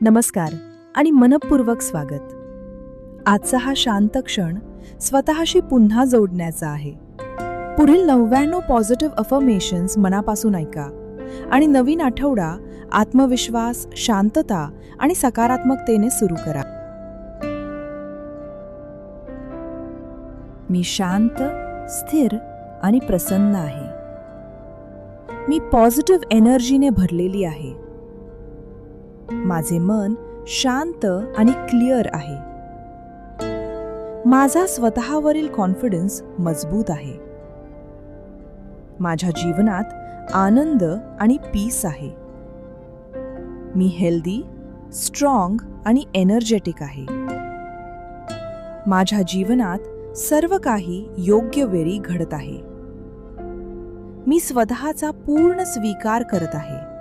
नमस्कार आणि मनपूर्वक स्वागत. आजचा हा शांत क्षण स्वतःशी पुन्हा जोडण्याचा आहे. पुढील 99 पॉझिटिव्ह अफर्मेशन्स मनापासून ऐका आणि नवीन आठवडा आत्मविश्वास, शांतता आणि सकारात्मकतेने सुरू करा. मी शांत, स्थिर आणि प्रसन्न आहे. मी पॉझिटिव्ह एनर्जीने भरलेली आहे. माझे मन शांत आणि क्लिअर आहे. माझा स्वतःवरील कॉन्फिडन्स मजबूत आहे. माझ्या जीवनात आनंद आणि पीस आहे. मी हेल्दी, स्ट्रॉंग आणि एनर्जेटिक आहे. माझ्या जीवनात सर्व काही योग्य वेळी घडत आहे. मी स्वतःचा पूर्ण स्वीकार करत आहे.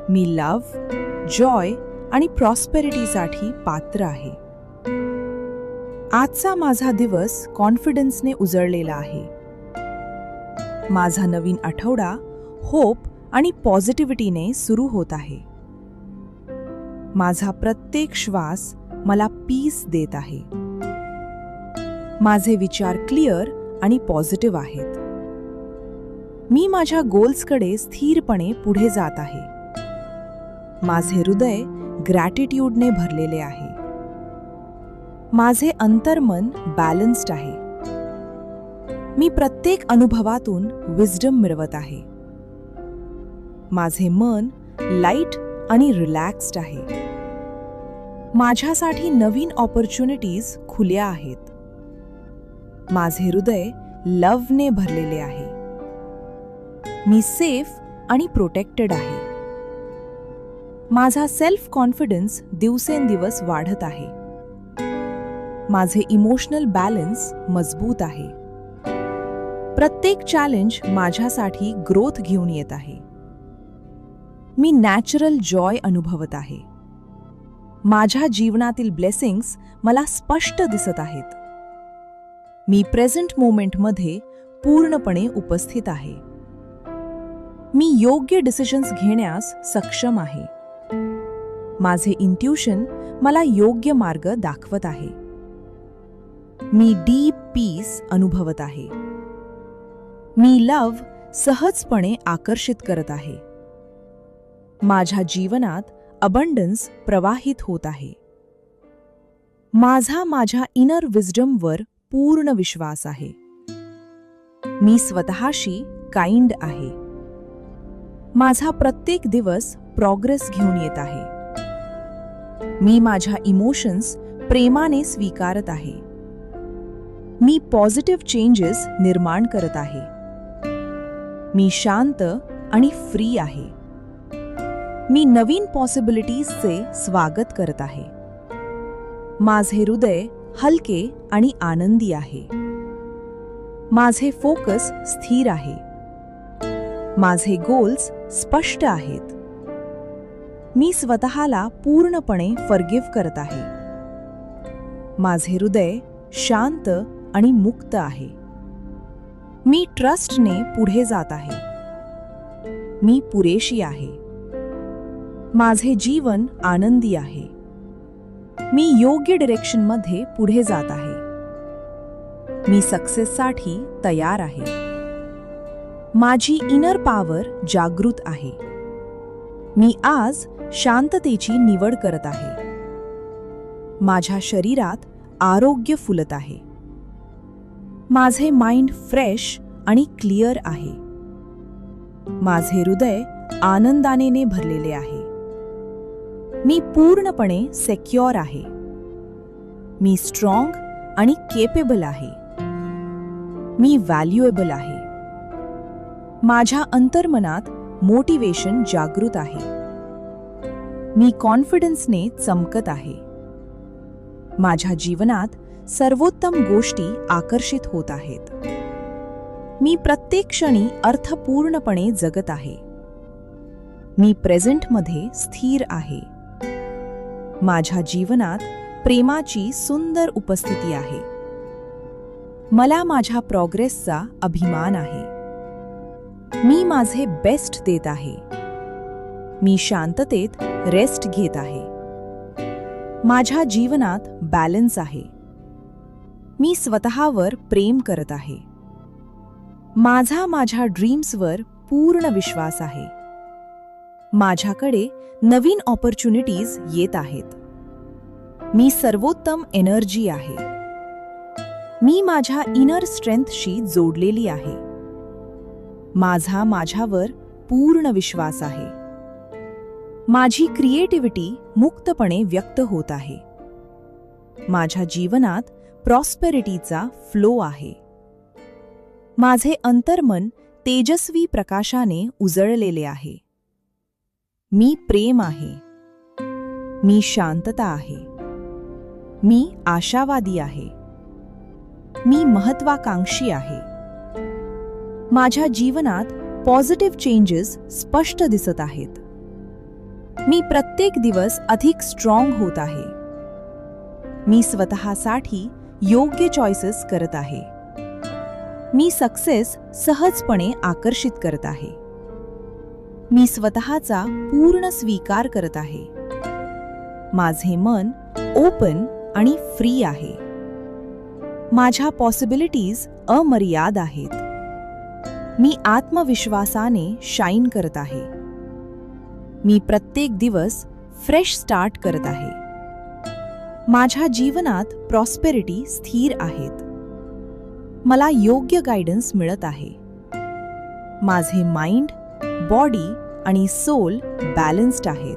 मी लव्ह, जॉय आणि प्रॉस्पेरिटीसाठी पात्र आहे. आजचा माझा दिवस कॉन्फिडन्सने उजळलेला आहे. माझा नवीन आठवडा होप आणि पॉझिटिव्हिटीने सुरू होत आहे. माझा प्रत्येक श्वास मला पीस देत आहे. माझे विचार क्लिअर आणि पॉझिटिव्ह आहेत. मी माझ्या गोल्सकडे स्थिरपणे पुढे जात आहे. माझे हृदय ग्रॅटिट्यूडने भरलेले आहे. माझे अंतर्मन बॅलन्स्ड आहे. मी प्रत्येक अनुभवातून विस्डम मिळवत आहे. माझे मन लाईट आणि रिलॅक्स्ड आहे. माझ्यासाठी नवीन ऑपॉर्च्युनिटीज खुल्या आहेत. माझे हृदय लव्हने भरलेले आहे. मी सेफ आणि प्रोटेक्टेड आहे. माझा सेल्फ कॉन्फिडन्स दिवसेंदिवस वाढत आहे. माझे इमोशनल बॅलन्स मजबूत आहे. प्रत्येक चॅलेंज माझ्यासाठी ग्रोथ घेऊन येत आहे. मी नॅचरल जॉय अनुभवत आहे. माझ्या जीवनातील ब्लेसिंग्स मला स्पष्ट दिसत आहेत. मी प्रेझेंट मोमेंटमध्ये पूर्णपणे उपस्थित आहे. मी योग्य डिसिजन्स घेण्यास सक्षम आहे. माझे इंट्युशन मला योग्य मार्ग दाखवत आहे. मी डीप पीस अनुभवत आहे. मी लव्ह सहजपणे आकर्षित करत आहे. माझ्या जीवनात अबंडन्स प्रवाहित होत आहे. माझ्या इनर विस्डमवर पूर्ण विश्वास आहे. मी स्वतःशी काइंड आहे. माझा प्रत्येक दिवस प्रोग्रेस घेऊन येत आहे. मी माझ्या इमोशन्स प्रेमाने स्वीकारत आहे. मी पॉझिटिव्ह चेंजेस निर्माण करत आहे. मी शांत आणि फ्री आहे. मी नवीन पॉसिबिलिटीजचे स्वागत करत आहे. माझे हृदय हलके आणि आनंदी आहे. माझे फोकस स्थिर आहे. माझे गोल्स स्पष्ट आहेत. मी स्वतःला पूर्णपणे फॉरगिव्ह करत आहे. माझे हृदय शांत आणि मुक्त आहे. मी ट्रस्टने पुढे जात आहे. मी पुरेशी आहे. माझे जीवन आनंदी आहे. मी योग्य डिरेक्शनमध्ये पुढे जात आहे. मी सक्सेससाठी तयार आहे. माझी इनर पॉवर जागृत आहे. मी आज शांततेची निवड करत आहे. माझ्या शरीरात आरोग्य फुलत आहे. माझे माइंड फ्रेश आणि क्लिअर आहे. माझे हृदय आनंदाने भरलेले आहे. मी पूर्णपणे सेक्युअर आहे. मी स्ट्रॉंग आणि केपेबल आहे. मी व्हॅल्युएबल आहे. माझ्या अंतर्मनात मोटिवेशन जागृत आहे. मी कॉन्फिडन्सने चमकत आहे. माझ्या जीवनात सर्वोत्तम गोष्टी आकर्षित होत आहेत. मी प्रत्येक क्षणी अर्थपूर्णपणे जगत आहे. मी प्रेझेंटमध्ये स्थिर आहे. माझ्या जीवनात प्रेमाची सुंदर उपस्थिती आहे. मला माझ्या प्रोग्रेसचा अभिमान आहे. मी माझे बेस्ट देत आहे. मी शांततेत रेस्ट घेत आहे. माझ्या जीवनात बॅलन्स आहे. मी स्वतःवर प्रेम करत आहे. माझ्या ड्रीम्सवर पूर्ण विश्वास आहे. माझ्याकडे नवीन ऑपॉर्च्युनिटीज येत आहेत. मी सर्वोत्तम एनर्जी आहे. मी माझ्या इनर स्ट्रेंथशी जोडलेली आहे. माझ्यावर पूर्ण विश्वास आहे. माझी क्रिएटिव्हिटी मुक्तपणे व्यक्त होत आहे. माझ्या जीवनात प्रॉस्पेरिटीचा फ्लो आहे. माझे अंतर्मन तेजस्वी प्रकाशाने उजळलेले आहे. मी प्रेम आहे. मी शांतता आहे. मी आशावादी आहे. मी महत्वाकांक्षी आहे. माझ्या जीवनात पॉझिटिव्ह चेंजेस स्पष्ट दिसत आहेत. मी प्रत्येक दिवस अधिक स्ट्रॉंग होत आहे. मी स्वतःसाठी योग्य चॉईसेस करत आहे. मी सक्सेस सहजपणे आकर्षित करत आहे. मी स्वतःचा पूर्ण स्वीकार करत आहे. माझे मन ओपन आणि फ्री आहे. माझ्या पॉसिबिलिटीज अमर्याद आहेत. मी आत्मविश्वासाने शाईन करत आहे. मी प्रत्येक दिवस फ्रेश स्टार्ट करत आहे. माझ्या जीवनात प्रॉस्पेरिटी स्थिर आहेत. मला योग्य गायडन्स मिळत आहे. माझे माइंड, बॉडी आणि सोल बॅलन्स्ड आहेत.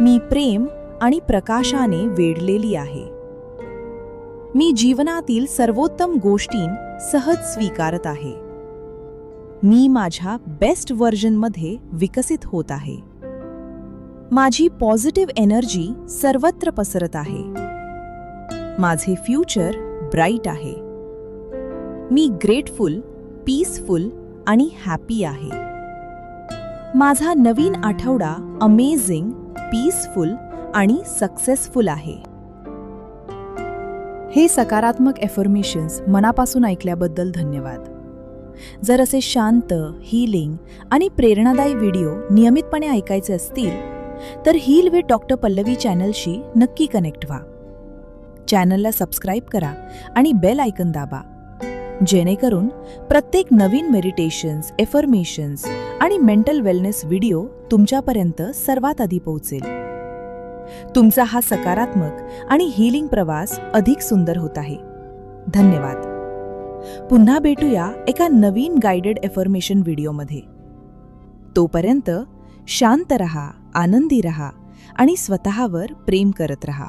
मी प्रेम आणि प्रकाशाने वेढलेली आहे. मी जीवनातील सर्वोत्तम गोष्टी सहज स्वीकारत आहे. मी माझ्या बेस्ट व्हर्जनमध्ये विकसित होत आहे. माझी पॉझिटिव्ह एनर्जी सर्वत्र पसरत आहे. माझे फ्युचर ब्राईट आहे. मी ग्रेटफुल, पीसफुल आणि हॅपी आहे. माझा नवीन आठवडा अमेझिंग, पीसफुल आणि सक्सेसफुल आहे. हे सकारात्मक एफर्मेशन्स मनापासून ऐकल्याबद्दल धन्यवाद. जर असे शांत, हीलिंग आणि प्रेरणादायी व्हिडिओ नियमितपणे ऐकायचे असतील तर हील विथ डॉक्टर पल्लवी चॅनलशी नक्की कनेक्ट व्हा. चॅनलला सबस्क्राईब करा आणि बेल आयकन दाबा, जेणेकरून प्रत्येक नवीन मेडिटेशन्स, एफर्मेशन्स आणि मेंटल वेलनेस व्हिडिओ तुमच्यापर्यंत सर्वात आधी पोहोचेल. तुमचा हा सकारात्मक आणि हीलिंग प्रवास अधिक सुंदर होत आहे. धन्यवाद. पुन्हा भेटूया एका नवीन गाइडेड एफर्मेशन व्हिडिओमध्ये. तोपर्यंत शांत रहा, आनंदी रहा आणि स्वतःवर प्रेम करत रहा.